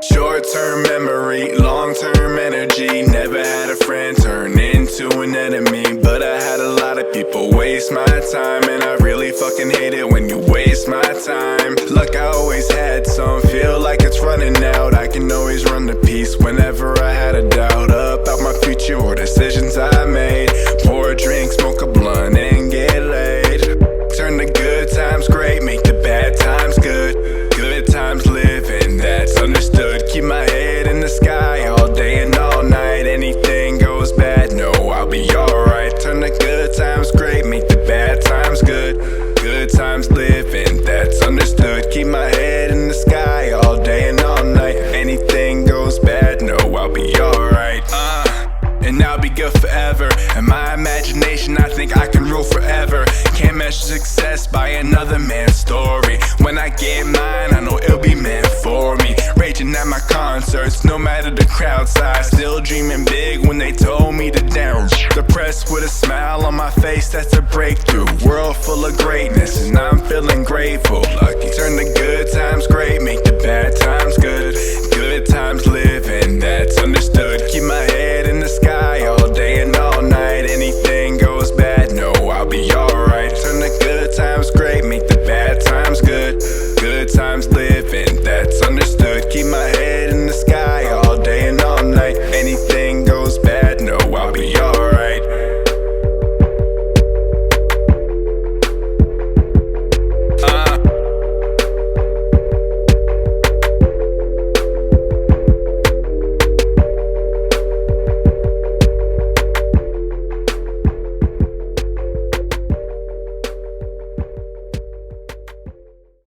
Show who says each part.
Speaker 1: Short-term memory, long-term energy. Never had a friend turn into an enemy, but I had a lot of people waste my time, and I really fucking hate it when you waste my time. Luck, I always had some, feel like it's running out. I can always run to peace whenever I had a doubt about my future or decisions I made. Pour a drink, smoke a blunt, and get laid. Turn the good times great, make the bad times good. Good times living, that's understood. Keep my head in the sky all day and all night. Anything goes bad, no, I'll be alright. Turn the good times great, make the bad times good. Good times living, that's understood. Keep my head in the sky all day and all night. Anything goes bad, no, I'll be alright. And I'll be good forever. In my imagination, I think I can rule forever. Can't measure success by another man's story. When I get mine, I know it'll be meant for me. Raging at my concerts, no matter the crowd size. Still dreaming big when they told me to down. Depressed with a smile on my face, that's a breakthrough. World full of greatness, and I'm feeling grateful. Lucky. Turn the good times great, make the bad times good. Good times living, that's understood. Keep my head